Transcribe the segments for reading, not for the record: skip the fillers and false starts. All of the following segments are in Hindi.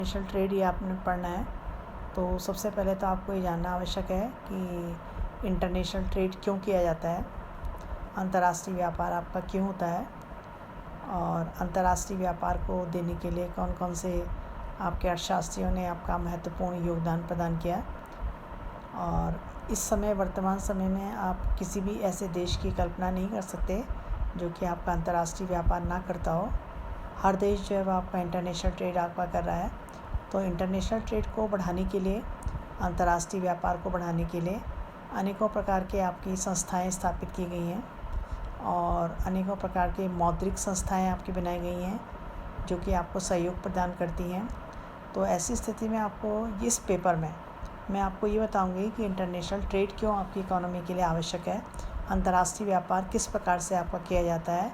इंटरनेशनल ट्रेड ये आपने पढ़ना है। तो सबसे पहले तो आपको ये जानना आवश्यक है कि इंटरनेशनल ट्रेड क्यों किया जाता है, अंतर्राष्ट्रीय व्यापार आपका क्यों होता है और अंतर्राष्ट्रीय व्यापार को देने के लिए कौन कौन से आपके अर्थशास्त्रियों ने आपका महत्वपूर्ण योगदान प्रदान किया। और इस समय वर्तमान समय में आप किसी भी ऐसे देश की कल्पना नहीं कर सकते जो कि आपका अंतर्राष्ट्रीय व्यापार ना करता हो। हर देश जो है वह आपका इंटरनेशनल ट्रेड आपका कर रहा है। तो इंटरनेशनल ट्रेड को बढ़ाने के लिए, अंतर्राष्ट्रीय व्यापार को बढ़ाने के लिए अनेकों प्रकार के आपकी संस्थाएं स्थापित की गई हैं और अनेकों प्रकार के मौद्रिक संस्थाएं आपकी बनाई गई हैं जो कि आपको सहयोग प्रदान करती हैं। तो ऐसी स्थिति में आपको इस पेपर में मैं आपको ये बताऊंगी कि इंटरनेशनल ट्रेड क्यों आपकी इकोनॉमी के लिए आवश्यक है, अंतर्राष्ट्रीय व्यापार किस प्रकार से आपका किया जाता है,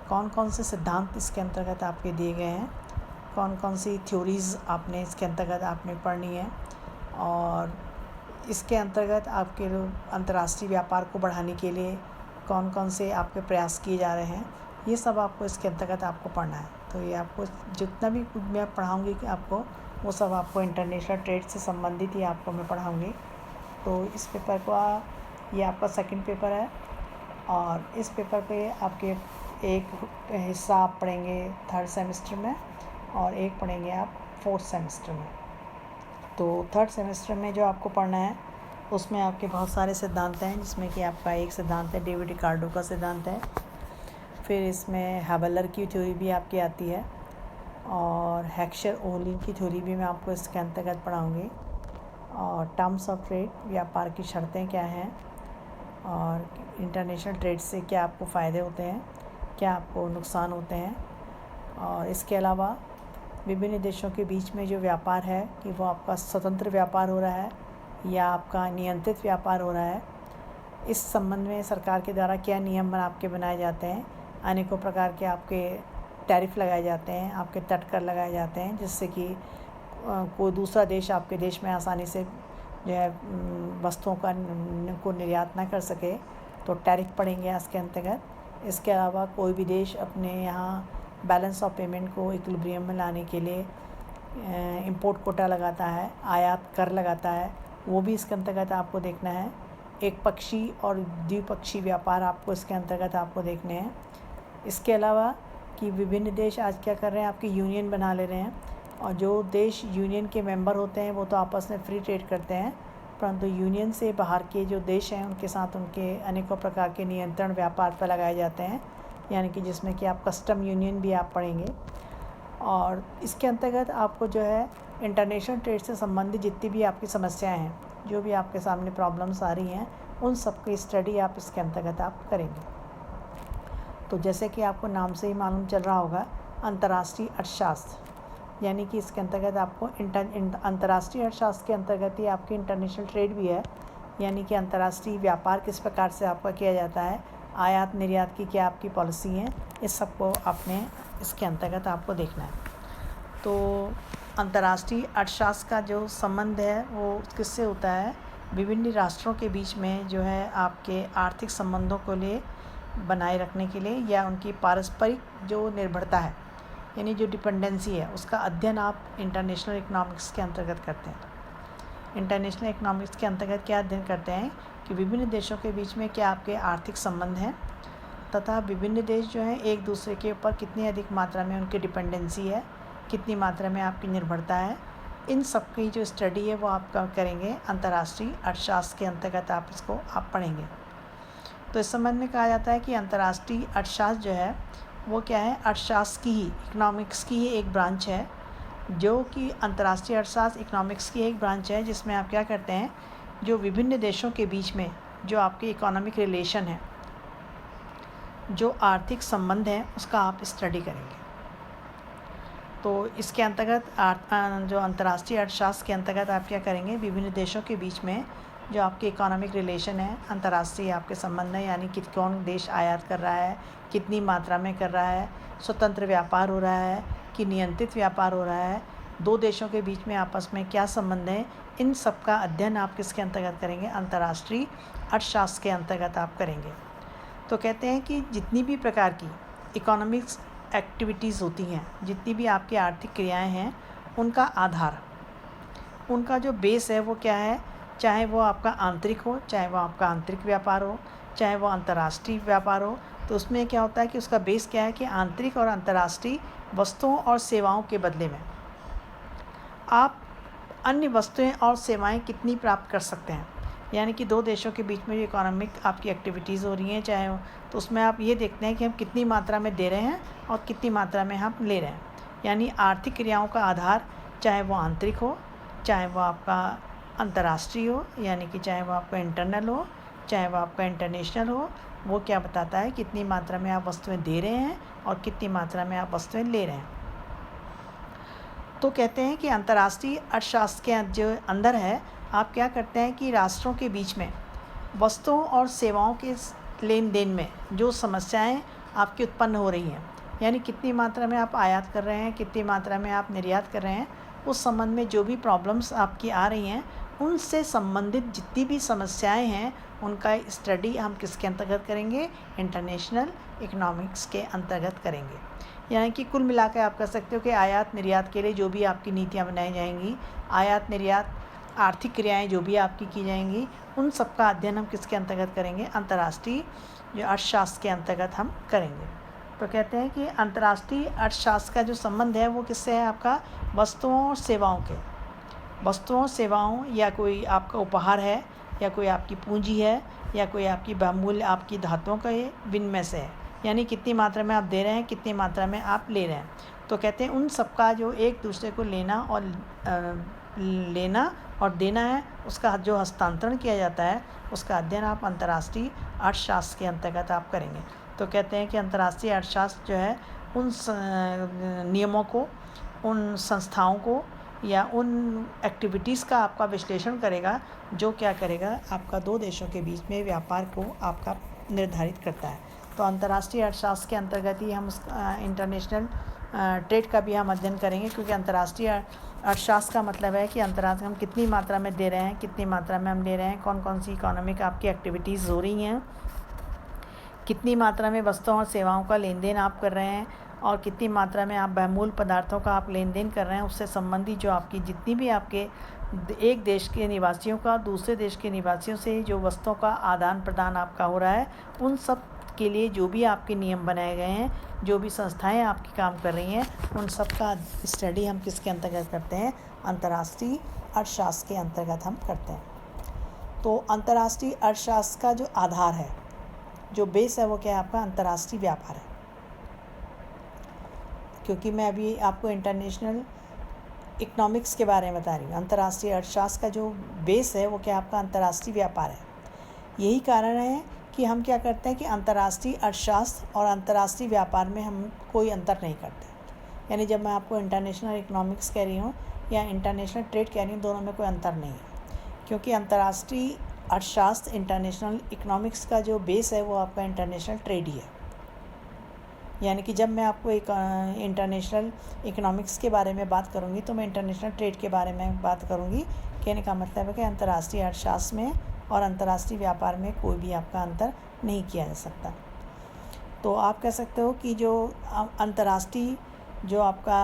कौन कौन से सिद्धांत इसके अंतर्गत आपके दिए गए हैं, कौन कौन सी थ्योरीज़ आपने इसके अंतर्गत आपने पढ़नी है और इसके अंतर्गत आपके अंतर्राष्ट्रीय व्यापार को बढ़ाने के लिए कौन कौन से आपके प्रयास किए जा रहे हैं, ये सब आपको इसके अंतर्गत आपको पढ़ना है। तो ये आपको जितना भी मैं पढ़ाऊँगी कि आपको वो सब आपको इंटरनेशनल ट्रेड से संबंधित ही आपको मैं पढ़ाऊँगी। तो इस पेपर को ये आपका सेकंड पेपर है और इस पेपर पे आपके एक हिस्सा आप पढ़ेंगे थर्ड सेमेस्टर में और एक पढ़ेंगे आप फोर्थ सेमेस्टर में। तो थर्ड सेमेस्टर में जो आपको पढ़ना है उसमें आपके बहुत सारे सिद्धांत हैं, जिसमें कि आपका एक सिद्धांत है डेविड रिकार्डो का सिद्धांत है, फिर इसमें हैबलर की थ्योरी भी आपकी आती है और हेक्सचर-ओहली की थ्योरी भी मैं आपको इसके अंतर्गत पढ़ाऊँगी और टर्म्स ऑफ ट्रेड, व्यापार की शर्तें क्या हैं और इंटरनेशनल ट्रेड से क्या आपको फ़ायदे होते हैं, क्या आपको नुकसान होते हैं। और इसके अलावा विभिन्न देशों के बीच में जो व्यापार है कि वो आपका स्वतंत्र व्यापार हो रहा है या आपका नियंत्रित व्यापार हो रहा है, इस संबंध में सरकार के द्वारा क्या नियम आपके बनाए जाते हैं। अनेकों प्रकार के आपके टैरिफ लगाए जाते हैं, आपके तट कर लगाए जाते हैं, जिससे कि कोई दूसरा देश आपके देश में आसानी से जो है वस्तुओं को निर्यात ना कर सके, तो टैरिफ पड़ेंगे इसके अंतर्गत। इसके अलावा कोई भी देश अपने यहाँ बैलेंस ऑफ पेमेंट को इक्विलिब्रियम में लाने के लिए इंपोर्ट कोटा लगाता है, आयात कर लगाता है, वो भी इसके अंतर्गत आपको देखना है। एक पक्षी और द्विपक्षीय व्यापार आपको इसके अंतर्गत आपको देखने हैं। इसके अलावा कि विभिन्न देश आज क्या कर रहे हैं, आपकी यूनियन बना ले रहे हैं और जो देश यूनियन के मेंबर होते हैं वो तो आपस में फ्री ट्रेड करते हैं, परंतु यूनियन से बाहर के जो देश हैं उनके साथ उनके अनेकों प्रकार के नियंत्रण व्यापार पर लगाए जाते हैं, यानी कि जिसमें कि आप कस्टम यूनियन भी आप पढ़ेंगे। और इसके अंतर्गत आपको जो है इंटरनेशनल ट्रेड से संबंधित जितनी भी आपकी समस्याएं हैं, जो भी आपके सामने प्रॉब्लम्स आ रही हैं, उन सब की स्टडी आप इसके अंतर्गत आप करेंगे। तो जैसे कि आपको नाम से ही मालूम चल रहा होगा, अंतर्राष्ट्रीय अर्थशास्त्र, यानी कि इसके अंतर्गत आपको अंतर्राष्ट्रीय अर्थशास्त्र के अंतर्गत ही आपकी इंटरनेशनल ट्रेड भी है, यानी कि अंतर्राष्ट्रीय व्यापार किस प्रकार से आपका किया जाता है, आयात निर्यात की क्या आपकी पॉलिसी है, इस सब को आपने इसके अंतर्गत आपको देखना है। तो अंतर्राष्ट्रीय अर्थशास्त्र का जो संबंध है वो किससे होता है, विभिन्न राष्ट्रों के बीच में जो है आपके आर्थिक संबंधों को लिए बनाए रखने के लिए या उनकी पारस्परिक जो निर्भरता है, यानी जो डिपेंडेंसी है, उसका अध्ययन आप इंटरनेशनल इकोनॉमिक्स के अंतर्गत करते हैं। इंटरनेशनल इकोनॉमिक्स के अंतर्गत क्या अध्ययन करते हैं कि विभिन्न देशों के बीच में क्या आपके आर्थिक संबंध हैं तथा विभिन्न देश जो हैं एक दूसरे के ऊपर कितनी अधिक मात्रा में उनकी डिपेंडेंसी है, कितनी मात्रा में आपकी निर्भरता है, इन सब की जो स्टडी है वो आप करेंगे अंतर्राष्ट्रीय अर्थशास्त्र के अंतर्गत आप इसको आप पढ़ेंगे। तो इस संबंध में कहा जाता है कि अंतर्राष्ट्रीय अर्थशास्त्र जो है वो क्या है, अर्थशास्त्र की ही, इकोनॉमिक्स की ही एक ब्रांच है, जो कि अंतर्राष्ट्रीय अर्थशास्त्र इकोनॉमिक्स की एक ब्रांच है, जिसमें आप क्या करते हैं, जो विभिन्न देशों के बीच में जो आपके इकोनॉमिक रिलेशन है, जो आर्थिक संबंध है, उसका आप स्टडी करेंगे। तो इसके अंतर्गत जो अंतर्राष्ट्रीय अर्थशास्त्र के अंतर्गत आप क्या करेंगे, विभिन्न देशों के बीच में जो आपके इकोनॉमिक रिलेशन है, अंतर्राष्ट्रीय आपके संबंध है, यानी कि कौन देश आयात कर रहा है, कितनी मात्रा में कर रहा है, स्वतंत्र व्यापार हो रहा है कि नियंत्रित व्यापार हो रहा है, दो देशों के बीच में आपस में क्या संबंध है, इन सब का अध्ययन आप किसके अंतर्गत करेंगे, अंतर्राष्ट्रीय अर्थशास्त्र के अंतर्गत आप करेंगे। तो कहते हैं कि जितनी भी प्रकार की इकोनॉमिक्स एक्टिविटीज़ होती हैं, जितनी भी आपकी आर्थिक क्रियाएं हैं, उनका आधार, उनका जो बेस है वो क्या है, चाहे वो आपका आंतरिक हो, चाहे वो आपका आंतरिक व्यापार हो, चाहे वो अंतर्राष्ट्रीय व्यापार हो, तो उसमें क्या होता है कि उसका बेस क्या है कि आंतरिक और अंतर्राष्ट्रीय वस्तुओं और सेवाओं के बदले में आप अन्य वस्तुएं और सेवाएं कितनी प्राप्त कर सकते हैं। यानी कि दो देशों के बीच में जो इकोनॉमिक आपकी एक्टिविटीज़ हो रही हैं चाहे तो उसमें आप ये देखते हैं कि हम कितनी मात्रा में दे रहे हैं और कितनी मात्रा में हम ले रहे हैं। यानी आर्थिक क्रियाओं का आधार चाहे वो आंतरिक हो, चाहे वो आपका अंतर्राष्ट्रीय हो, यानी कि चाहे वो आपका इंटरनल हो, चाहे वो आपका इंटरनेशनल हो, वो क्या बताता है कितनी मात्रा में आप वस्तुएं दे रहे हैं और कितनी मात्रा में आप वस्तुएं ले रहे हैं। तो कहते हैं कि अंतर्राष्ट्रीय अर्थशास्त्र के जो अंदर है, आप क्या करते हैं कि राष्ट्रों के बीच में वस्तुओं और सेवाओं के लेन देन में जो समस्याएं आपकी उत्पन्न हो रही हैं, यानी कितनी मात्रा में आप आयात कर रहे हैं, कितनी मात्रा में आप निर्यात कर रहे हैं, उस संबंध में जो भी प्रॉब्लम्स आपकी आ रही हैं, उनसे संबंधित जितनी भी समस्याएं हैं उनका स्टडी हम किसके अंतर्गत करेंगे, इंटरनेशनल इकोनॉमिक्स के अंतर्गत करेंगे। यानी कि कुल मिलाकर आप कह सकते हो कि आयात निर्यात के लिए जो भी आपकी नीतियाँ बनाई जाएंगी, आयात निर्यात आर्थिक क्रियाएं जो भी आपकी की जाएंगी, उन सब का अध्ययन हम किसके अंतर्गत करेंगे, अंतर्राष्ट्रीय जो अर्थशास्त्र के अंतर्गत हम करेंगे। तो कहते हैं कि अंतर्राष्ट्रीय अर्थशास्त्र का जो संबंध है वो किससे है, आपका वस्तुओं और सेवाओं के, वस्तुओं सेवाओं या कोई आपका उपहार है या कोई आपकी पूंजी है या कोई आपकी बहुमूल्य आपकी धातुओं का ये विनिमय से है, यानी कितनी मात्रा में आप दे रहे हैं, कितनी मात्रा में आप ले रहे हैं। तो कहते हैं उन सब का जो एक दूसरे को लेना और देना है, उसका जो हस्तांतरण किया जाता है उसका अध्ययन आप अंतर्राष्ट्रीय अर्थशास्त्र के अंतर्गत आप करेंगे। तो कहते हैं कि अंतर्राष्ट्रीय अर्थशास्त्र जो है उन नियमों को, उन संस्थाओं को या उन एक्टिविटीज़ का आपका विश्लेषण करेगा जो क्या करेगा, आपका दो देशों के बीच में व्यापार को आपका निर्धारित करता है। तो अंतर्राष्ट्रीय अर्थशास्त्र के अंतर्गत ही हम इंटरनेशनल ट्रेड का भी हम अध्ययन करेंगे, क्योंकि अंतर्राष्ट्रीय अर्थशास्त्र का मतलब है कि अंतर्राष्ट्रीय हम कितनी मात्रा में दे रहे हैं, कितनी मात्रा में हम ले रहे हैं, कौन कौन सी इकोनॉमिक आपकी एक्टिविटीज़ हो रही हैं, कितनी मात्रा में वस्तुओं और सेवाओं का लेन देन आप कर रहे हैं और कितनी मात्रा में आप बहुमूल्य पदार्थों का आप लेन देन कर रहे हैं। उससे संबंधित जो आपकी जितनी भी आपके एक देश के निवासियों का दूसरे देश के निवासियों से जो वस्तुओं का आदान प्रदान आपका हो रहा है, उन सब के लिए जो भी आपके नियम बनाए गए हैं, जो भी संस्थाएं आपकी काम कर रही हैं, उन सब का स्टडी हम किसके अंतर्गत करते हैं, अंतर्राष्ट्रीय अर्थशास्त्र के अंतर्गत हम करते हैं। तो अंतर्राष्ट्रीय अर्थशास्त्र का जो आधार है, जो बेस है, वो क्या है, आपका अंतर्राष्ट्रीय व्यापार है। क्योंकि मैं अभी आपको इंटरनेशनल इकोनॉमिक्स के बारे में बता रही हूँ, अंतर्राष्ट्रीय अर्थशास्त्र का जो बेस है वो क्या आपका अंतर्राष्ट्रीय व्यापार है। यही कारण है कि हम क्या करते हैं कि अंतर्राष्ट्रीय अर्थशास्त्र और अंतर्राष्ट्रीय व्यापार में हम कोई अंतर नहीं करते। यानी जब मैं आपको इंटरनेशनल इकोनॉमिक्स कह रही हूँ या इंटरनेशनल ट्रेड कह रही हूँ, दोनों में कोई अंतर नहीं है, क्योंकि अंतर्राष्ट्रीय अर्थशास्त्र इंटरनेशनल इकोनॉमिक्स का जो बेस है वो आपका इंटरनेशनल ट्रेड ही है। यानी कि जब मैं आपको एक इंटरनेशनल इकोनॉमिक्स के बारे में बात करूँगी तो मैं इंटरनेशनल ट्रेड के बारे में बात करूँगी। कहने का मतलब है कि अंतर्राष्ट्रीय अर्थशास्त्र में और अंतर्राष्ट्रीय व्यापार में कोई भी आपका अंतर नहीं किया जा सकता। तो आप कह सकते हो कि जो अंतर्राष्ट्रीय जो आपका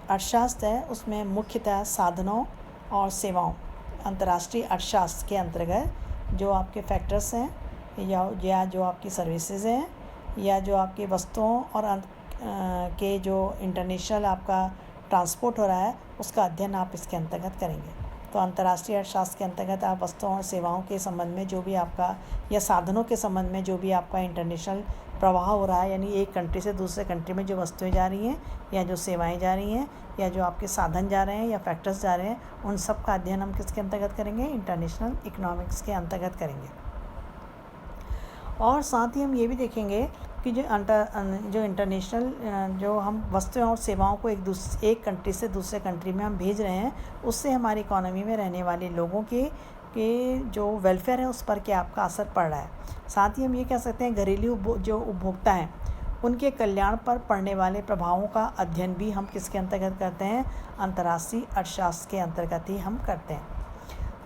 अर्थशास्त्र है उसमें मुख्यतः साधनों और सेवाओं, अंतर्राष्ट्रीय अर्थशास्त्र के अंतर्गत जो आपके फैक्टर्स हैं या जो आपकी सर्विसेज हैं या जो आपकी वस्तुओं और के जो इंटरनेशनल आपका ट्रांसपोर्ट हो रहा है, उसका अध्ययन आप इसके अंतर्गत करेंगे। तो अंतर्राष्ट्रीय अर्थशास्त्र के अंतर्गत आप वस्तुओं और सेवाओं के संबंध में जो भी आपका या साधनों के संबंध में जो भी आपका इंटरनेशनल प्रवाह हो रहा है, यानी एक कंट्री से दूसरे कंट्री में जो वस्तुएं जा रही हैं या जो सेवाएं जा रही हैं या जो आपके साधन जा रहे हैं या फैक्टर्स जा रहे हैं, उन सब का अध्ययन हम किसके अंतर्गत करेंगे, इंटरनेशनल इकोनॉमिक्स के अंतर्गत करेंगे। और साथ ही हम ये भी देखेंगे कि जो इंटरनेशनल जो हम वस्तुओं और सेवाओं को एक कंट्री से दूसरे कंट्री में हम भेज रहे हैं, उससे हमारी इकोनॉमी में रहने वाले लोगों के जो वेलफेयर है उस पर क्या आपका असर पड़ रहा है। साथ ही हम ये कह सकते हैं घरेलू जो उपभोक्ता हैं उनके कल्याण पर पड़ने वाले प्रभावों का अध्ययन भी हम किसके अंतर्गत करते हैं, अंतर्राष्ट्रीय अर्थशास्त्र के अंतर्गत ही हम करते हैं।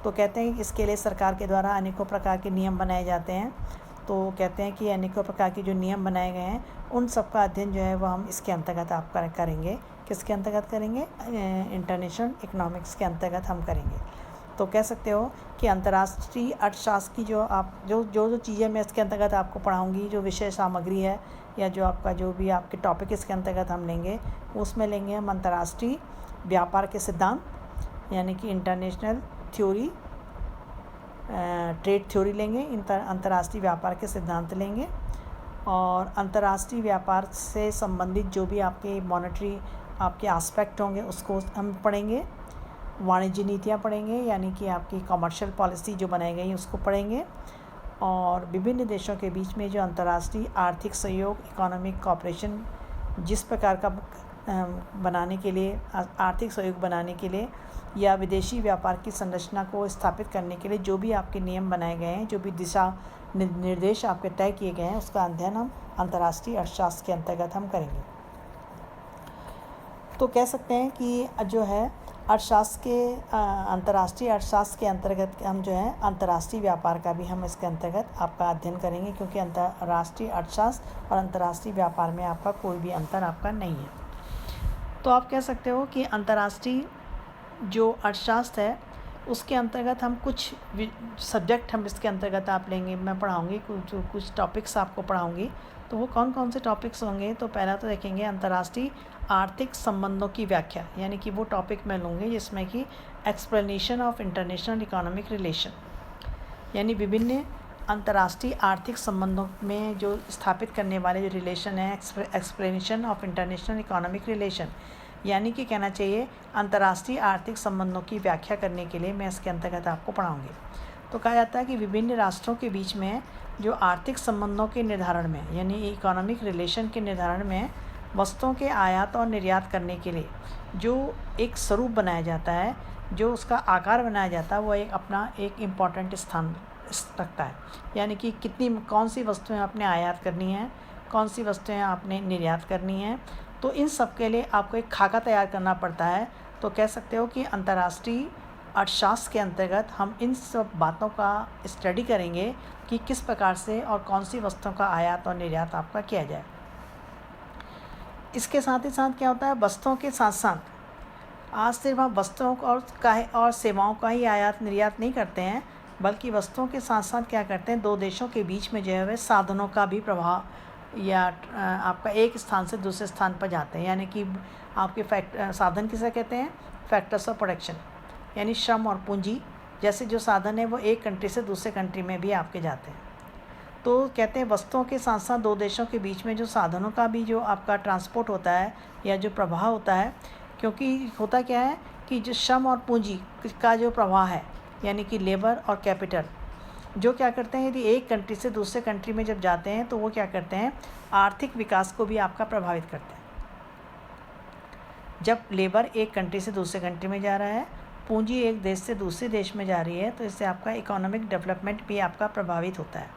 तो कहते हैं कि इसके लिए सरकार के द्वारा अनेकों प्रकार के नियम बनाए जाते हैं। तो कहते हैं कि अनेकों प्रकार के जो नियम बनाए गए हैं उन सब का अध्ययन जो है वह हम इसके अंतर्गत आप करेंगे, किसके अंतर्गत करेंगे? इंटरनेशनल इकोनॉमिक्स के अंतर्गत हम करेंगे। तो कह सकते हो कि अंतर्राष्ट्रीय अर्थशास्त्र की जो चीज़ें मैं इसके अंतर्गत आपको पढ़ाऊँगी, जो विषय सामग्री है या जो आपका जो भी आपके टॉपिक इसके अंतर्गत हम लेंगे, उसमें लेंगे हम अंतर्राष्ट्रीय व्यापार के सिद्धांत, यानी कि इंटरनेशनल थ्योरी, ट्रेड थ्योरी लेंगे, अंतर्राष्ट्रीय व्यापार के सिद्धांत लेंगे, और अंतर्राष्ट्रीय व्यापार से संबंधित जो भी आपके मॉनेटरी आपके एस्पेक्ट होंगे उसको हम पढ़ेंगे। वाणिज्य नीतियाँ पढ़ेंगे, यानी कि आपकी कमर्शियल पॉलिसी जो बनाई गई उसको पढ़ेंगे, और विभिन्न देशों के बीच में जो अंतर्राष्ट्रीय आर्थिक सहयोग, इकोनॉमिक कॉपरेशन जिस प्रकार का बनाने के लिए, आर्थिक सहयोग बनाने के लिए या विदेशी व्यापार की संरचना को स्थापित करने के लिए जो भी आपके नियम बनाए गए हैं, जो भी दिशा निर्देश आपके तय किए गए हैं, उसका अध्ययन हम अंतर्राष्ट्रीय अर्थशास्त्र के अंतर्गत हम करेंगे। तो कह सकते हैं कि जो है अर्थशास्त्र के अंतर्राष्ट्रीय अर्थशास्त्र के अंतर्गत हम जो है अंतर्राष्ट्रीय व्यापार का भी हम इसके अंतर्गत आपका अध्ययन करेंगे, क्योंकि अंतर्राष्ट्रीय अर्थशास्त्र और अंतर्राष्ट्रीय व्यापार में आपका कोई भी अंतर आपका नहीं है। तो आप कह सकते हो कि अंतर्राष्ट्रीय जो अर्थशास्त्र है उसके अंतर्गत हम कुछ सब्जेक्ट हम इसके अंतर्गत आप लेंगे, मैं पढ़ाऊँगी कुछ टॉपिक्स आपको पढ़ाऊँगी। तो वो कौन कौन से टॉपिक्स होंगे? तो पहला तो देखेंगे अंतर्राष्ट्रीय आर्थिक संबंधों की व्याख्या, यानी कि वो टॉपिक मैं लूँगी जिसमें कि explanation of international economic relation, यानी विभिन्न अंतर्राष्ट्रीय आर्थिक संबंधों में जो स्थापित करने वाले जो रिलेशन है, explanation of international economic relation, यानी कि कहना चाहिए अंतर्राष्ट्रीय आर्थिक संबंधों की व्याख्या करने के लिए मैं इसके अंतर्गत आपको पढ़ाऊँगी। तो कहा जाता है कि विभिन्न राष्ट्रों के बीच में जो आर्थिक संबंधों के निर्धारण में, यानी इकोनॉमिक रिलेशन के निर्धारण में वस्तुओं के आयात और निर्यात करने के लिए जो एक स्वरूप बनाया जाता है, जो उसका आकार बनाया जाता है, वो एक इम्पॉर्टेंट स्थान रखता है। यानी कि कौन सी वस्तुएं आपने आयात करनी है, कौन सी वस्तुएं आपने निर्यात करनी है, तो इन सब के लिए आपको एक खाका तैयार करना पड़ता है। तो कह सकते हो कि अंतर्राष्ट्रीय अर्थशास्त्र के अंतर्गत हम इन सब बातों का स्टडी करेंगे कि किस प्रकार से और कौन सी वस्तुओं का आयात और निर्यात आपका किया जाए। इसके साथ ही साथ क्या होता है, वस्तुओं के साथ साथ आज सिर्फ हम वस्तुओं और सेवाओं का ही आयात निर्यात नहीं करते हैं, बल्कि वस्तुओं के साथ साथ क्या करते हैं, दो देशों के बीच में जो है साधनों का भी प्रभाव या आपका एक स्थान से दूसरे स्थान पर जाते हैं। यानी कि आपके साधन किसे कहते हैं? फैक्टर्स ऑफ प्रोडक्शन, यानी श्रम और पूंजी जैसे जो साधन है वो एक कंट्री से दूसरे कंट्री में भी आपके जाते हैं। तो कहते हैं वस्तुओं के साथ साथ दो देशों के बीच में जो साधनों का भी जो आपका ट्रांसपोर्ट होता है या जो प्रवाह होता है, क्योंकि होता क्या है कि जो श्रम और पूंजी का जो प्रवाह है, यानी कि लेबर और कैपिटल, जो क्या करते हैं, यदि एक कंट्री से दूसरे कंट्री में जब जाते हैं तो वो क्या करते हैं, आर्थिक विकास को भी आपका प्रभावित करते हैं। जब लेबर एक कंट्री से दूसरे कंट्री में जा रहा है, पूंजी एक देश से दूसरे देश में जा रही है, तो इससे आपका इकोनॉमिक डेवलपमेंट भी आपका प्रभावित होता है।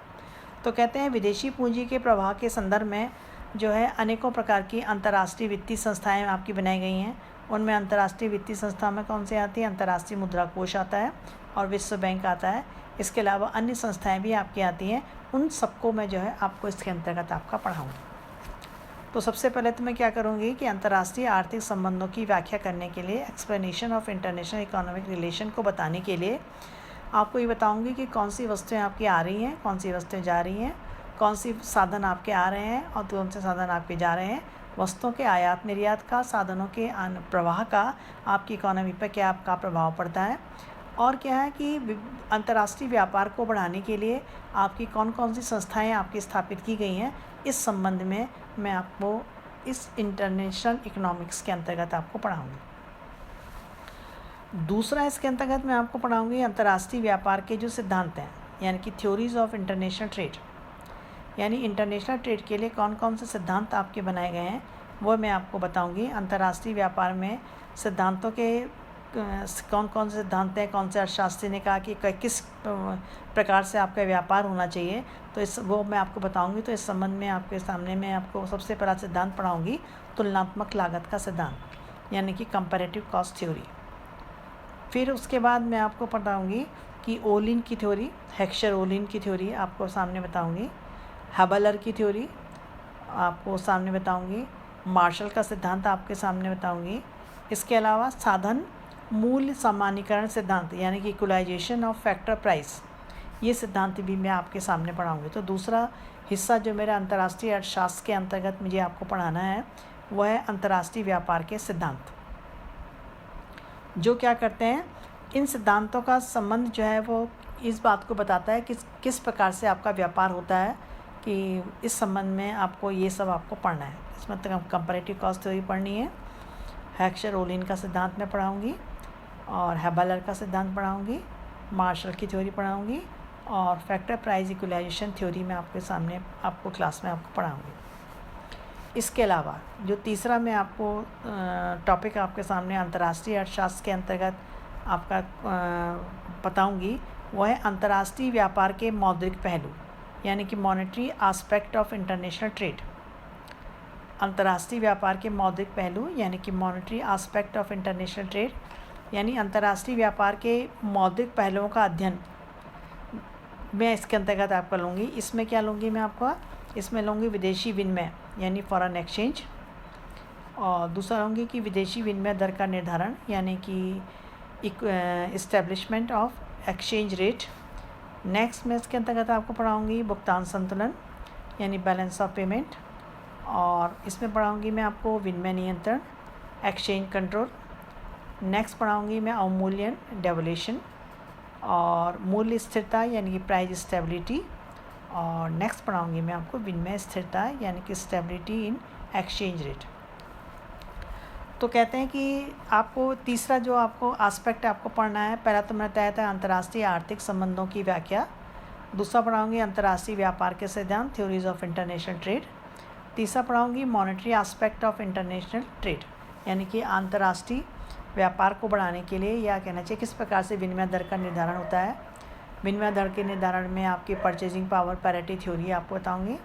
तो कहते हैं विदेशी पूंजी के प्रवाह के संदर्भ में जो है अनेकों प्रकार की अंतर्राष्ट्रीय वित्तीय संस्थाएं आपकी बनाई गई हैं। उनमें अंतर्राष्ट्रीय वित्तीय संस्था में कौन सी आती है? अंतर्राष्ट्रीय मुद्रा कोष आता है और विश्व बैंक आता है। इसके अलावा अन्य संस्थाएं भी आपकी आती हैं। उन सबको मैं जो है आपको इसके अंतर्गत आपका पढ़ाऊँगी। तो सबसे पहले तो मैं क्या करूँगी कि अंतर्राष्ट्रीय आर्थिक संबंधों की व्याख्या करने के लिए, explanation of international economic relation को बताने के लिए आपको ये बताऊंगी कि कौन सी वस्तुएं आपकी आ रही हैं, कौन सी वस्तुएं जा रही हैं, कौन सी साधन आपके आ रहे हैं और कौन से साधन आपके जा रहे हैं, वस्तुओं के आयात निर्यात का, साधनों के प्रवाह का आपकी इकोनॉमी पर क्या आपका प्रभाव पड़ता है, और क्या है कि अंतर्राष्ट्रीय व्यापार को बढ़ाने के लिए आपकी कौन कौन सी संस्थाएँ आपकी स्थापित की गई हैं। इस संबंध में मैं आपको इस इंटरनेशनल इकोनॉमिक्स के अंतर्गत आपको पढ़ाऊँगी। दूसरा इसके अंतर्गत मैं आपको पढ़ाऊँगी अंतर्राष्ट्रीय व्यापार के जो सिद्धांत हैं, यानी कि थ्योरीज ऑफ इंटरनेशनल ट्रेड, यानी इंटरनेशनल ट्रेड के लिए कौन कौन से सिद्धांत आपके बनाए गए हैं वो मैं आपको बताऊँगी। अंतर्राष्ट्रीय व्यापार में सिद्धांतों के कौन कौन से सिद्धांत हैं, कौन से अर्थशास्त्री ने कहा कि किस प्रकार से आपका व्यापार होना चाहिए, तो वो मैं आपको बताऊँगी। तो इस संबंध में आपके सामने मैं आपको सबसे पहला सिद्धांत पढ़ाऊँगी, तुलनात्मक लागत का सिद्धांत, यानी कि कंपैरेटिव कॉस्ट थ्योरी। फिर उसके बाद मैं आपको बताऊंगी कि ओलिन की थ्योरी, हेक्सचर ओलिन की थ्योरी आपको सामने बताऊंगी। हबलर की थ्योरी आपको सामने बताऊंगी। मार्शल का सिद्धांत आपके सामने बताऊंगी। इसके अलावा साधन मूल्य सामान्यीकरण सिद्धांत यानी कि इक्वलाइजेशन ऑफ फैक्टर प्राइस, ये सिद्धांत भी मैं आपके सामने पढ़ाऊंगी। तो दूसरा हिस्सा जो मेरा अंतर्राष्ट्रीय अर्थशास्त्र के अंतर्गत मुझे आपको पढ़ाना है वह है अंतर्राष्ट्रीय व्यापार के सिद्धांत, जो क्या करते हैं, इन सिद्धांतों का संबंध जो है वो इस बात को बताता है कि किस प्रकार से आपका व्यापार होता है, कि इस संबंध में आपको ये सब आपको पढ़ना है। इसमें कंपैरेटिव कॉस्ट थ्योरी पढ़नी है, हेक्सचर ओलिन का सिद्धांत मैं पढ़ाऊँगी, और हैबलर का सिद्धांत पढ़ाऊँगी, मार्शल की थ्योरी पढ़ाऊँगी, और फैक्टर प्राइस इक्वलाइजेशन थ्योरी में आपके सामने आपको क्लास में आपको पढ़ाऊँगी। इसके अलावा जो तीसरा मैं आपको टॉपिक आपके सामने अंतर्राष्ट्रीय अर्थशास्त्र के अंतर्गत आपका बताऊँगी वह है अंतर्राष्ट्रीय व्यापार के मौद्रिक पहलू यानी कि monetary aspect of international trade. अंतर्राष्ट्रीय व्यापार के मौद्रिक पहलू यानी कि monetary aspect of international trade, यानी अंतर्राष्ट्रीय व्यापार के मौद्रिक पहलुओं का अध्ययन मैं इसके अंतर्गत आपका लूँगी। इसमें क्या लूँगी मैं आपका, इसमें लूँगी विदेशी विनिमय यानी फॉरेन एक्सचेंज, और दूसरा लूँगी कि विदेशी विनिमय दर का निर्धारण यानी कि establishment of exchange rate. Next मैं इसके अंतर्गत आपको पढ़ाऊँगी भुगतान संतुलन यानी बैलेंस ऑफ पेमेंट, और इसमें पढ़ाऊँगी मैं आपको विनिमय नियंत्रण एक्सचेंज कंट्रोल। नेक्स्ट पढ़ाऊँगी मैं अवमूल्यन डेवल्यूशन और मूल्य स्थिरता यानी कि प्राइस स्टेबिलिटी, और नेक्स्ट पढ़ाऊँगी मैं आपको विनिमय स्थिरता यानी कि स्टेबिलिटी इन एक्सचेंज रेट। तो कहते हैं कि आपको तीसरा जो आपको एस्पेक्ट आपको पढ़ना है, पहला तो मैंने तय था अंतर्राष्ट्रीय आर्थिक संबंधों की व्याख्या, दूसरा पढ़ाऊँगी अंतर्राष्ट्रीय व्यापार के सिद्धांत थ्योरीज ऑफ इंटरनेशनल ट्रेड, तीसरा पढ़ाऊँगी monetary aspect of international trade यानी कि अंतर्राष्ट्रीय व्यापार को बढ़ाने के लिए या कहना चाहिए किस प्रकार से विनिमय दर का निर्धारण होता है। विनिमय दर के निर्धारण में आपकी परचेजिंग पावर पैरिटी थ्योरी आपको बताऊंगी,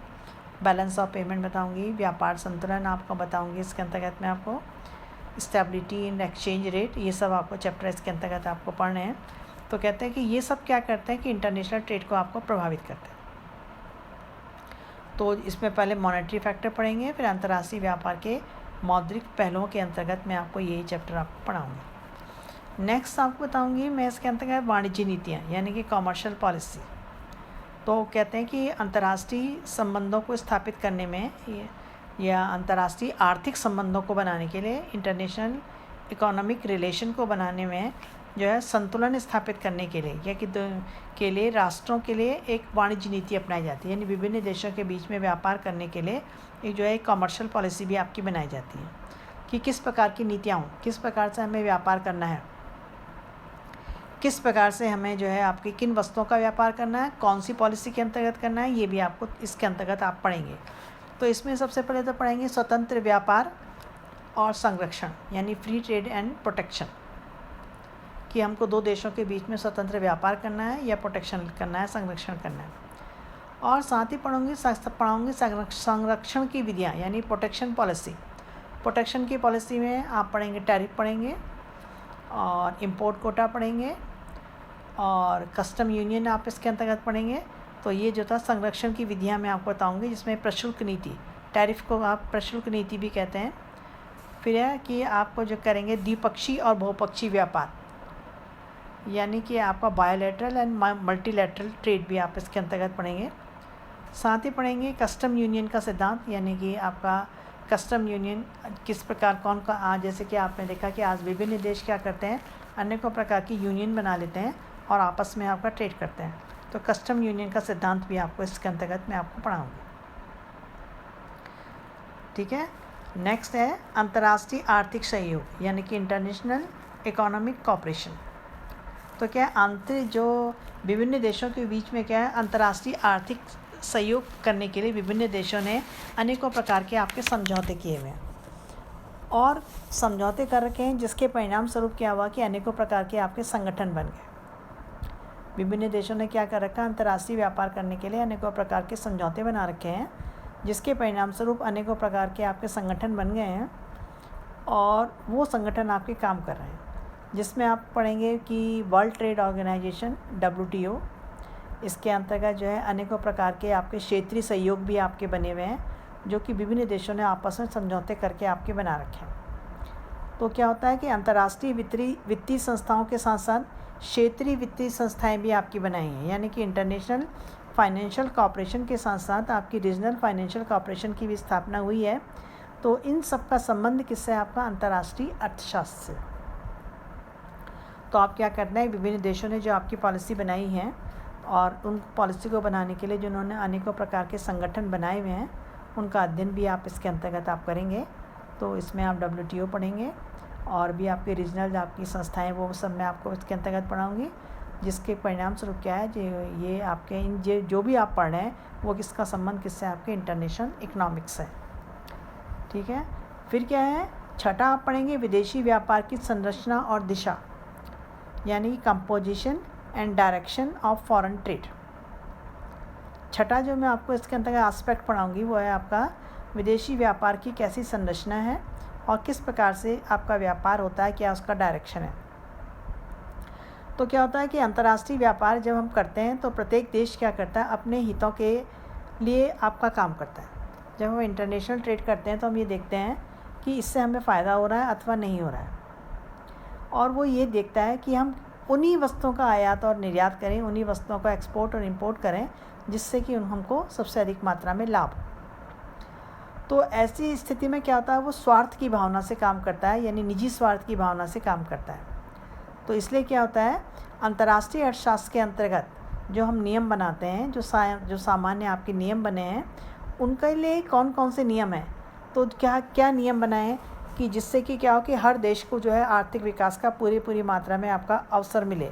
बैलेंस ऑफ पेमेंट बताऊंगी, व्यापार संतुलन आपको बताऊंगी, इसके अंतर्गत में आपको स्टेबिलिटी इन एक्सचेंज रेट, ये सब आपको चैप्टर इसके अंतर्गत आपको पढ़ने हैं। तो कहते हैं कि ये सब क्या करते हैं कि इंटरनेशनल ट्रेड को आपको प्रभावित करते हैं। तो इसमें पहले मॉनेटरी फैक्टर पढ़ेंगे, फिर अंतर्राष्ट्रीय व्यापार के मौद्रिक पहलुओं के अंतर्गत मैं आपको यही चैप्टर आपको पढ़ाऊँगी। नेक्स्ट आपको बताऊँगी मैं इसके अंतर्गत वाणिज्य नीतियाँ यानी कि कॉमर्शियल पॉलिसी। तो कहते हैं कि अंतर्राष्ट्रीय संबंधों को स्थापित करने में या अंतर्राष्ट्रीय आर्थिक संबंधों को बनाने के लिए, इंटरनेशनल इकोनॉमिक रिलेशन को बनाने में जो है संतुलन स्थापित करने के लिए या कि के लिए राष्ट्रों के लिए एक वाणिज्य नीति अपनाई जाती है, यानी विभिन्न देशों के बीच में व्यापार करने के लिए एक जो है कॉमर्शियल पॉलिसी भी आपकी बनाई जाती है कि किस प्रकार की नीतियाँ हों, किस प्रकार से हमें व्यापार करना है, किस प्रकार से हमें जो है आपकी किन वस्तुओं का व्यापार करना है, कौन सी पॉलिसी के अंतर्गत करना है, ये भी आपको इसके अंतर्गत आप पढ़ेंगे। तो इसमें सबसे पहले तो पढ़ेंगे स्वतंत्र व्यापार और संरक्षण यानी फ्री ट्रेड एंड प्रोटेक्शन, कि हमको दो देशों के बीच में स्वतंत्र व्यापार करना है या प्रोटेक्शन करना है, संरक्षण करना है। और साथ ही पढ़ाऊँगी संरक्षण की विधियाँ यानी प्रोटेक्शन पॉलिसी। प्रोटेक्शन की पॉलिसी में आप पढ़ेंगे टैरिफ पढ़ेंगे और इंपोर्ट कोटा पढ़ेंगे और कस्टम यूनियन आप इसके अंतर्गत पढ़ेंगे। तो ये जो था संरक्षण की विधियाँ मैं आपको बताऊँगी, जिसमें प्रशुल्क नीति, टैरिफ को आप प्रशुल्क नीति भी कहते हैं। फिर है कि आपको जो करेंगे द्विपक्षीय और बहुपक्षीय व्यापार यानी कि आपका बायोलैटरल एंड मल्टीलैटरल ट्रेड भी आप इसके अंतर्गत पढ़ेंगे। साथ ही पढ़ेंगे कस्टम यूनियन का सिद्धांत यानी कि आपका कस्टम यूनियन किस प्रकार कौन का आज जैसे कि आपने देखा कि आज विभिन्न देश क्या करते हैं, अनेकों प्रकार की यूनियन बना लेते हैं और आपस में आपका ट्रेड करते हैं। तो कस्टम यूनियन का सिद्धांत भी आपको इसके अंतर्गत मैं आपको पढ़ाऊँगी। ठीक है। नेक्स्ट है अंतर्राष्ट्रीय आर्थिक सहयोग यानी कि इंटरनेशनल इकोनॉमिक कोऑपरेशन। तो क्या जो विभिन्न देशों के बीच में क्या है अंतर्राष्ट्रीय आर्थिक सहयोग करने के लिए विभिन्न देशों ने अनेकों प्रकार के आपके समझौते किए हुए हैं और समझौते कर रखे हैं, जिसके परिणाम स्वरूप क्या हुआ कि अनेकों प्रकार के आपके संगठन बन गए। विभिन्न देशों ने क्या कर रखा, अंतर्राष्ट्रीय व्यापार करने के लिए अनेकों प्रकार के समझौते बना रखे हैं, जिसके परिणाम स्वरूप अनेकों प्रकार के आपके संगठन बन गए हैं और वो संगठन आपके काम कर रहे हैं, जिसमें आप पढ़ेंगे कि वर्ल्ड ट्रेड ऑर्गेनाइजेशन WTO, इसके अंतर्गत जो है अनेकों प्रकार के आपके क्षेत्रीय सहयोग भी आपके बने हुए हैं जो कि विभिन्न देशों ने आपस में समझौते करके आपके बना रखे हैं। तो क्या होता है कि अंतर्राष्ट्रीय वित्तीय संस्थाओं के साथ साथ क्षेत्रीय वित्तीय संस्थाएं भी आपकी बनाई हैं, यानी कि इंटरनेशनल फाइनेंशियल कॉर्पोरेशन के साथ साथ आपकी रीजनल फाइनेंशियल कॉर्पोरेशन की भी स्थापना हुई है। तो इन सब का संबंध किससे है? आपका अंतर्राष्ट्रीय अर्थशास्त्र से। तो आप क्या करना है, विभिन्न देशों ने जो आपकी पॉलिसी बनाई है और उन पॉलिसी को बनाने के लिए जिन्होंने अनेकों प्रकार के संगठन बनाए हुए हैं, उनका अध्ययन भी आप इसके अंतर्गत आप करेंगे। तो इसमें आप WTO पढ़ेंगे और भी आपके रीजनल आपकी संस्थाएं वो सब मैं आपको इसके अंतर्गत पढ़ाऊँगी, जिसके परिणाम स्वरूप क्या है, ये आपके जो भी आप पढ़ रहे हैं वो किसका संबंध किससे? आपके इंटरनेशनल इकोनॉमिक्स है। ठीक है। फिर क्या है, छठा आप पढ़ेंगे विदेशी व्यापार की संरचना और दिशा, यानी composition and direction of foreign trade. छठा जो मैं आपको इसके अंतर्गत एस्पेक्ट पढ़ाऊँगी वो है आपका विदेशी व्यापार की कैसी संरचना है और किस प्रकार से आपका व्यापार होता है, क्या उसका डायरेक्शन है। तो क्या होता है कि अंतर्राष्ट्रीय व्यापार जब हम करते हैं तो प्रत्येक देश क्या करता है, अपने हितों के लिए आपका काम करता है। जब हम इंटरनेशनल ट्रेड करते हैं तो हम ये देखते हैं कि इससे हमें फ़ायदा हो रहा है अथवा नहीं हो रहा है, और वो ये देखता है कि हम उन्हीं वस्तुओं का आयात और निर्यात करें, उन्हीं वस्तुओं का एक्सपोर्ट और इंपोर्ट करें जिससे कि हमको सबसे अधिक मात्रा में लाभ हो। तो ऐसी स्थिति में क्या होता है, वो स्वार्थ की भावना से काम करता है, यानी निजी स्वार्थ की भावना से काम करता है। तो इसलिए क्या होता है, अंतर्राष्ट्रीय अर्थशास्त्र के अंतर्गत जो हम नियम बनाते हैं, जो सामान्य आपके नियम बने हैं, उनके लिए कौन कौन से नियम हैं, तो क्या क्या नियम बनाए कि जिससे कि क्या हो कि हर देश को जो है आर्थिक विकास का पूरी मात्रा में आपका अवसर मिले,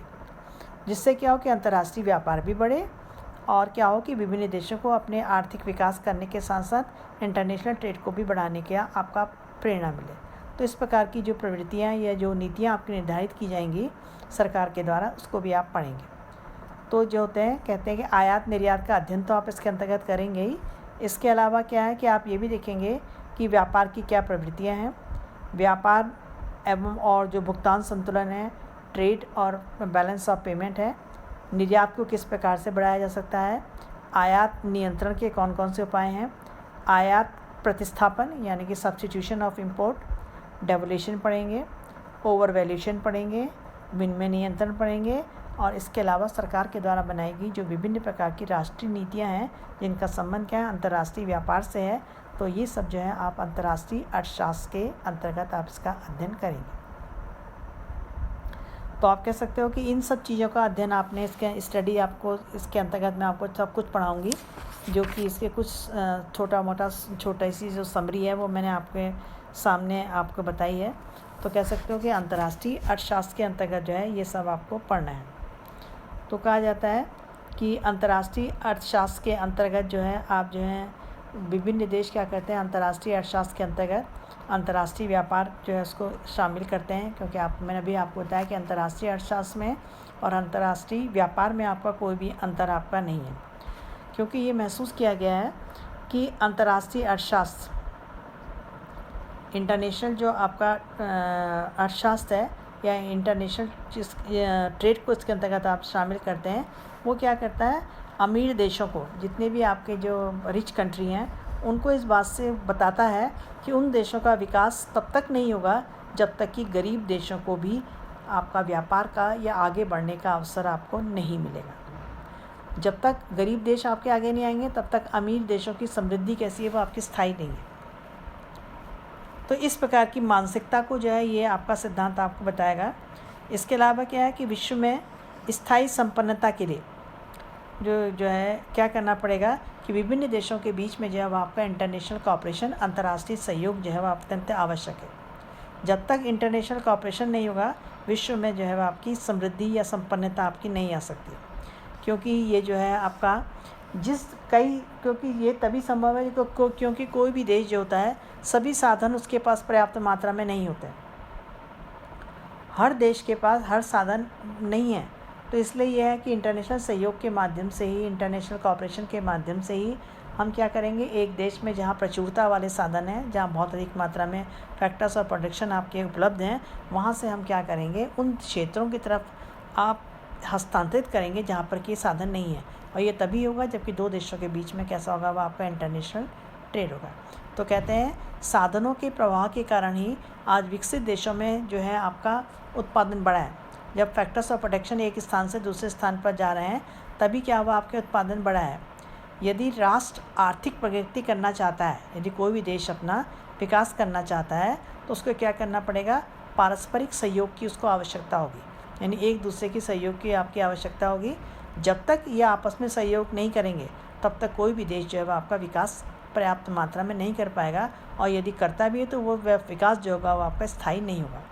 जिससे क्या हो कि अंतर्राष्ट्रीय व्यापार भी बढ़े और क्या हो कि विभिन्न देशों को अपने आर्थिक विकास करने के साथ साथ इंटरनेशनल ट्रेड को भी बढ़ाने का आपका प्रेरणा मिले। तो इस प्रकार की जो प्रवृत्तियाँ या जो नीतियाँ आपकी निर्धारित की जाएंगी सरकार के द्वारा, उसको भी आप पढ़ेंगे। तो जो होते हैं, कहते हैं कि आयात निर्यात का अध्ययन तो आप इसके अंतर्गत करेंगे ही। इसके अलावा क्या है कि आप ये भी देखेंगे कि व्यापार की क्या प्रवृत्तियाँ हैं, व्यापार एवं और जो भुगतान संतुलन है, ट्रेड और बैलेंस ऑफ पेमेंट है, निर्यात को किस प्रकार से बढ़ाया जा सकता है, आयात नियंत्रण के कौन कौन से उपाय हैं, आयात प्रतिस्थापन यानी कि सब्स्टिट्यूशन ऑफ इंपोर्ट, डेवल्यूशन पढ़ेंगे, ओवर वैल्यूशन पढ़ेंगे, विनिमय नियंत्रण पढ़ेंगे, और इसके अलावा सरकार के द्वारा बनाई गई जो विभिन्न प्रकार की राष्ट्रीय नीतियां हैं जिनका संबंध क्या है, अंतर्राष्ट्रीय व्यापार से है। तो ये सब जो है आप अंतर्राष्ट्रीय अर्थशास्त्र के अंतर्गत आप इसका अध्ययन करेंगे। तो आप कह सकते हो कि इन सब चीज़ों का अध्ययन आपने इसके स्टडी आपको इसके अंतर्गत मैं आपको सब कुछ पढ़ाऊँगी, जो कि इसके कुछ छोटा सी जो समरी है वो मैंने आपके सामने आपको बताई है। तो कह सकते हो कि अंतर्राष्ट्रीय अर्थशास्त्र के अंतर्गत जो है ये सब आपको पढ़ना है। तो कहा जाता है कि अंतर्राष्ट्रीय अर्थशास्त्र के अंतर्गत जो है आप जो है विभिन्न देश क्या करते हैं, अंतर्राष्ट्रीय अर्थशास्त्र के अंतर्गत अंतर्राष्ट्रीय व्यापार जो है उसको शामिल करते हैं, क्योंकि मैंने अभी आपको बताया कि अंतर्राष्ट्रीय अर्थशास्त्र में और अंतर्राष्ट्रीय व्यापार में आपका कोई भी अंतर आपका नहीं है, क्योंकि ये महसूस किया गया है कि अंतर्राष्ट्रीय अर्थशास्त्र इंटरनेशनल जो आपका अर्थशास्त्र है या इंटरनेशनल ट्रेड को इसके अंतर्गत आप शामिल करते हैं, वो क्या करता है, अमीर देशों को, जितने भी आपके जो रिच कंट्री हैं, उनको इस बात से बताता है कि उन देशों का विकास तब तक नहीं होगा जब तक कि गरीब देशों को भी आपका व्यापार का या आगे बढ़ने का अवसर आपको नहीं मिलेगा। जब तक गरीब देश आपके आगे नहीं आएंगे तब तक अमीर देशों की समृद्धि कैसी है वो आपकी स्थायी नहीं है। तो इस प्रकार की मानसिकता को जो है ये आपका सिद्धांत आपको बताएगा। इसके अलावा क्या है कि विश्व में स्थायी संपन्नता के लिए जो है क्या करना पड़ेगा कि विभिन्न देशों के बीच में जो है वो आपका इंटरनेशनल कोऑपरेशन, अंतर्राष्ट्रीय सहयोग जो है वो अत्यंत आवश्यक है। जब तक इंटरनेशनल कोऑपरेशन नहीं होगा विश्व में जो है वो आपकी समृद्धि या संपन्नता आपकी नहीं आ सकती, क्योंकि ये जो है आपका क्योंकि ये तभी संभव है क्योंकि कोई भी देश जो होता है सभी साधन उसके पास पर्याप्त मात्रा में नहीं होते, हर देश के पास हर साधन नहीं है। तो इसलिए यह है कि इंटरनेशनल सहयोग के माध्यम से ही, इंटरनेशनल कोऑपरेशन के माध्यम से ही हम क्या करेंगे, एक देश में जहाँ प्रचुरता वाले साधन हैं, जहाँ बहुत अधिक मात्रा में फैक्टर्स और प्रोडक्शन आपके उपलब्ध हैं, वहाँ से हम क्या करेंगे, उन क्षेत्रों की तरफ आप हस्तांतरित करेंगे जहाँ पर कि साधन नहीं है। और ये तभी होगा जबकि दो देशों के बीच में कैसा होगा, वह आपका इंटरनेशनल ट्रेड होगा। तो कहते हैं साधनों के प्रवाह के कारण ही आज विकसित देशों में जो है आपका उत्पादन बढ़ा है। जब फैक्टर्स ऑफ प्रोटेक्शन एक स्थान से दूसरे स्थान पर जा रहे हैं तभी क्या हुआ, आपके उत्पादन बढ़ा है। यदि राष्ट्र आर्थिक प्रगति करना चाहता है, यदि कोई भी देश अपना विकास करना चाहता है तो उसको क्या करना पड़ेगा, पारस्परिक सहयोग की उसको आवश्यकता होगी, यानी एक दूसरे की सहयोग की आपकी आवश्यकता होगी। जब तक ये आपस में सहयोग नहीं करेंगे तब तक कोई भी देश जो है वह आपका विकास पर्याप्त मात्रा में नहीं कर पाएगा, और यदि करता भी है तो वो विकास जो होगा वो आपका स्थायी नहीं होगा।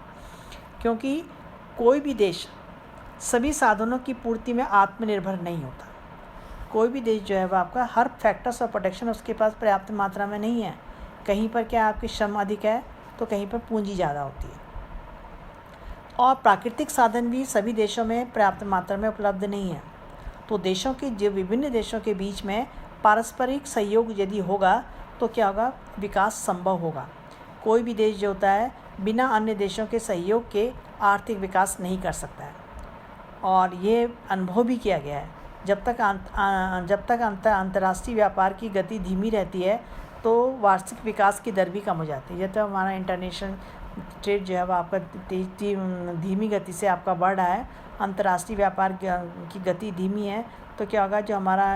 क्योंकि कोई भी देश सभी साधनों की पूर्ति में आत्मनिर्भर नहीं होता। कोई भी देश जो है वह आपका हर फैक्टर्स ऑफ प्रोटेक्शन उसके पास पर्याप्त मात्रा में नहीं है। कहीं पर क्या आपकी श्रम अधिक है तो कहीं पर पूंजी ज़्यादा होती है, और प्राकृतिक साधन भी सभी देशों में पर्याप्त मात्रा में उपलब्ध नहीं है। तो देशों के जो विभिन्न देशों के बीच में पारस्परिक सहयोग यदि होगा तो क्या होगा, विकास संभव होगा। कोई भी देश जो होता है बिना अन्य देशों के सहयोग के आर्थिक विकास नहीं कर सकता है, और ये अनुभव भी किया गया है। जब तक अंतर्राष्ट्रीय व्यापार की गति धीमी रहती है तो वार्षिक विकास की दर भी कम हो जाती है। जब हमारा इंटरनेशनल ट्रेड जो है वह आपका धीमी गति से आपका बढ़ रहा है, अंतर्राष्ट्रीय व्यापार की गति धीमी है, तो क्या होगा, जो हमारा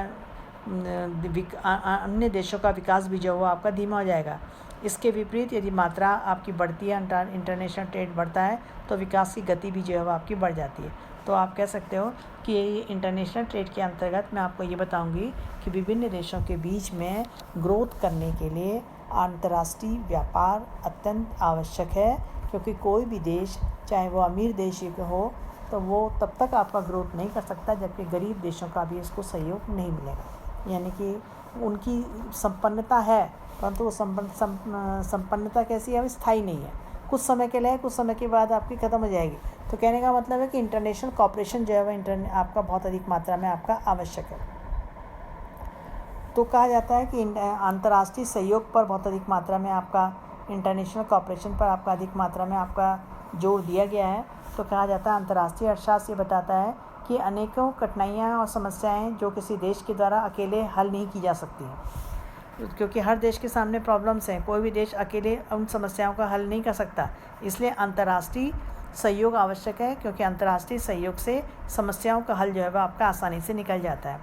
अन्य देशों का विकास भी जो वो आपका धीमा हो जाएगा। इसके विपरीत यदि मात्रा आपकी बढ़ती है, इंटरनेशनल ट्रेड बढ़ता है, तो विकास की गति भी जो है वो आपकी बढ़ जाती है। तो आप कह सकते हो कि ये इंटरनेशनल ट्रेड के अंतर्गत मैं आपको ये बताऊंगी कि विभिन्न देशों के बीच में ग्रोथ करने के लिए अंतर्राष्ट्रीय व्यापार अत्यंत आवश्यक है। क्योंकि कोई भी देश, चाहे वो अमीर देश ही हो, तो वो तब तक आपका ग्रोथ नहीं कर सकता जबकि गरीब देशों का भी इसको सहयोग नहीं मिलेगा। यानी कि उनकी संपन्नता है परंतु वो संपन्नता कैसी है, स्थायी नहीं है, कुछ समय के लिए, कुछ समय के बाद आपकी ख़त्म हो जाएगी। तो कहने का मतलब है कि इंटरनेशनल कॉपरेशन जो है वह आपका बहुत अधिक मात्रा में आपका आवश्यक है। तो कहा जाता है कि अंतर्राष्ट्रीय सहयोग पर बहुत अधिक मात्रा में आपका, इंटरनेशनल कॉपरेशन पर आपका अधिक मात्रा में आपका जोर दिया गया है। तो कहा जाता है अंतर्राष्ट्रीय अर्थशास्त्र ये बताता है कि अनेकों कठिनाइयाँ और समस्याएं जो किसी देश के द्वारा अकेले हल नहीं की जा सकती हैं, क्योंकि हर देश के सामने प्रॉब्लम्स हैं। कोई भी देश अकेले उन समस्याओं का हल नहीं कर सकता, इसलिए अंतर्राष्ट्रीय सहयोग आवश्यक है। क्योंकि अंतर्राष्ट्रीय सहयोग से समस्याओं का हल जो है वह आपका आसानी से निकल जाता है।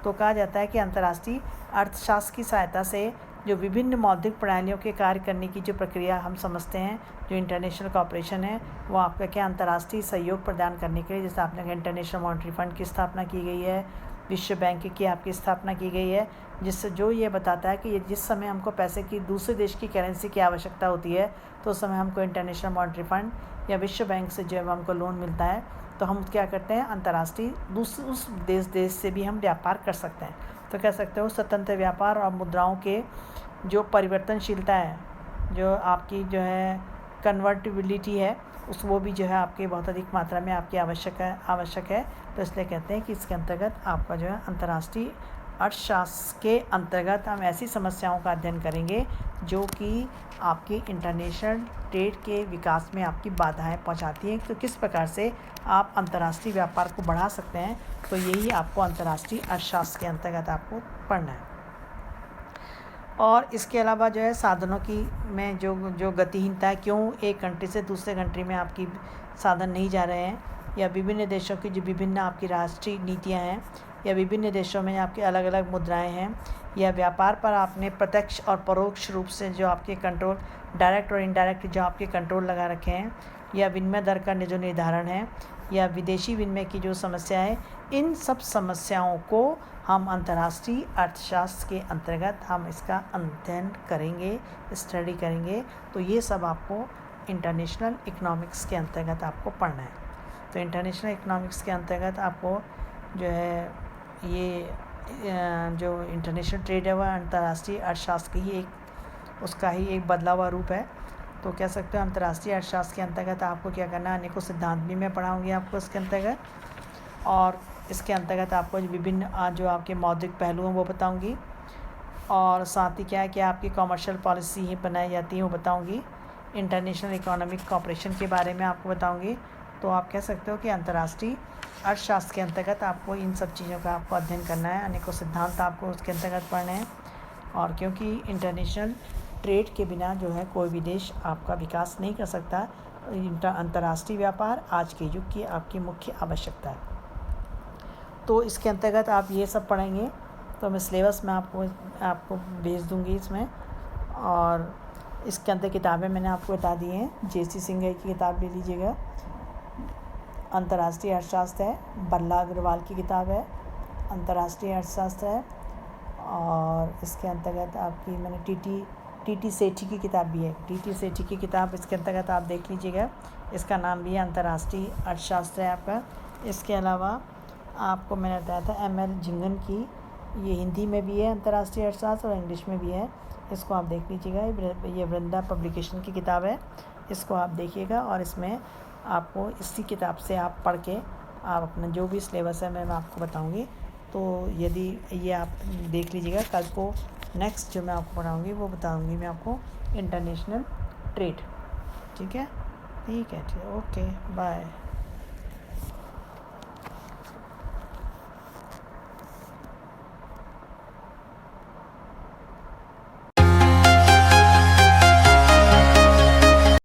तो कहा जाता है कि अंतर्राष्ट्रीय अर्थशास्त्र की सहायता से जो विभिन्न मौद्रिक प्रणालियों के कार्य करने की जो प्रक्रिया हम समझते हैं, जो इंटरनेशनल कॉपरेशन है, वो आपका क्या अंतर्राष्ट्रीय सहयोग प्रदान करने के लिए, जैसे आपने इंटरनेशनल मॉनेटरी फंड की स्थापना की गई है, विश्व बैंक की आपकी स्थापना की गई है, जिससे जो ये बताता है कि जिस समय हमको पैसे की दूसरे देश की करेंसी की आवश्यकता होती है तो उस समय हमको इंटरनेशनल मॉनेटरी फंड या विश्व बैंक से जो है हमको लोन मिलता है। तो हम क्या करते हैं, अंतर्राष्ट्रीय उस देश से भी हम व्यापार कर सकते हैं। तो कह सकते हो स्वतंत्र व्यापार और मुद्राओं के जो परिवर्तनशीलता है, जो आपकी जो है कन्वर्टिबिलिटी है, वो भी जो है आपके बहुत अधिक मात्रा में आपकी आवश्यक है। तो इसलिए कहते हैं कि इसके अंतर्गत आपका जो है अंतर्राष्ट्रीय अर्थशास्त्र के अंतर्गत हम ऐसी समस्याओं का अध्ययन करेंगे जो कि आपकी इंटरनेशनल ट्रेड के विकास में आपकी बाधाएं पहुंचाती हैं। तो किस प्रकार से आप अंतर्राष्ट्रीय व्यापार को बढ़ा सकते हैं, तो यही आपको अंतर्राष्ट्रीय अर्थशास्त्र के अंतर्गत आपको पढ़ना है। और इसके अलावा जो है साधनों की में जो गतिहीनता है, क्यों एक कंट्री से दूसरे कंट्री में आपकी साधन नहीं जा रहे हैं, या विभिन्न देशों की जो विभिन्न आपकी राष्ट्रीय नीतियां हैं, या विभिन्न देशों में आपके अलग अलग मुद्राएं हैं, या व्यापार पर आपने प्रत्यक्ष और परोक्ष रूप से जो आपके कंट्रोल, डायरेक्ट और इनडायरेक्ट जो आपके कंट्रोल लगा रखे हैं, या विनिमय दर का जो निर्धारण है, या विदेशी विनिमय की जो समस्या है, इन सब समस्याओं को हम अंतर्राष्ट्रीय अर्थशास्त्र के अंतर्गत हम इसका अध्ययन करेंगे, स्टडी करेंगे। तो ये सब आपको इंटरनेशनल इकोनॉमिक्स के अंतर्गत आपको पढ़ना है। तो इंटरनेशनल इकोनॉमिक्स के अंतर्गत आपको जो है ये जो इंटरनेशनल ट्रेड है वह अंतर्राष्ट्रीय अर्थशास्त्र की उसका ही एक बदला हुआ रूप है। तो कह सकते हो अंतर्राष्ट्रीय अर्थशास्त्र के अंतर्गत आपको क्या करना है, अनेकों सिद्धांत भी मैं पढ़ाऊँगी आपको इसके अंतर्गत, और इसके अंतर्गत आपको विभिन्न जो आपके मौद्रिक पहलू हैं वो बताऊँगी, और साथ ही क्या है कि आपकी कॉमर्शियल पॉलिसी ही बनाई जाती है वो बताऊँगी, इंटरनेशनल इकोनॉमिक कॉपरेशन के बारे में आपको बताऊँगी। तो आप कह सकते हो कि अंतर्राष्ट्रीय अर्थशास्त्र के अंतर्गत आपको इन सब चीज़ों का आपको अध्ययन करना है, अनेकों सिद्धांत आपको उसके अंतर्गत पढ़ने हैं। और क्योंकि इंटरनेशनल ट्रेड के बिना जो है कोई भी देश आपका विकास नहीं कर सकता। अंतर्राष्ट्रीय व्यापार आज के युग की आपकी मुख्य आवश्यकता है। तो इसके अंतर्गत आप ये सब पढ़ेंगे, तो मैं सिलेबस में आपको भेज दूँगी इसमें। और इसके अंदर किताबें मैंने आपको बता दी हैं। JC सिंघल की किताब ले लीजिएगा, अंतर्राष्ट्रीय अर्थशास्त्र है। बल्ला अग्रवाल की किताब है, अंतर्राष्ट्रीय अर्थशास्त्र है। और इसके अंतर्गत आपकी मैंने TT सेठी की किताब भी है। TT सेठी की किताब इसके अंतर्गत आप देख लीजिएगा। इसका नाम भी है अंतर्राष्ट्रीय अर्थशास्त्र है आपका। इसके अलावा आपको मैंने बताया था ML झिंगन की, ये हिंदी में भी है अंतर्राष्ट्रीय अर्थशास्त्र और इंग्लिश में भी है। इसको आप देख लीजिएगा। ये वृंदा पब्लिकेशन की किताब है, इसको आप देखिएगा। और इसमें आपको इसी किताब से आप पढ़ के आप अपना जो भी सिलेबस है मैं आपको बताऊंगी। तो यदि ये आप देख लीजिएगा, कल को नेक्स्ट जो मैं आपको पढ़ाऊंगी वो बताऊंगी मैं आपको इंटरनेशनल ट्रेड। ठीक है, ओके, बाय।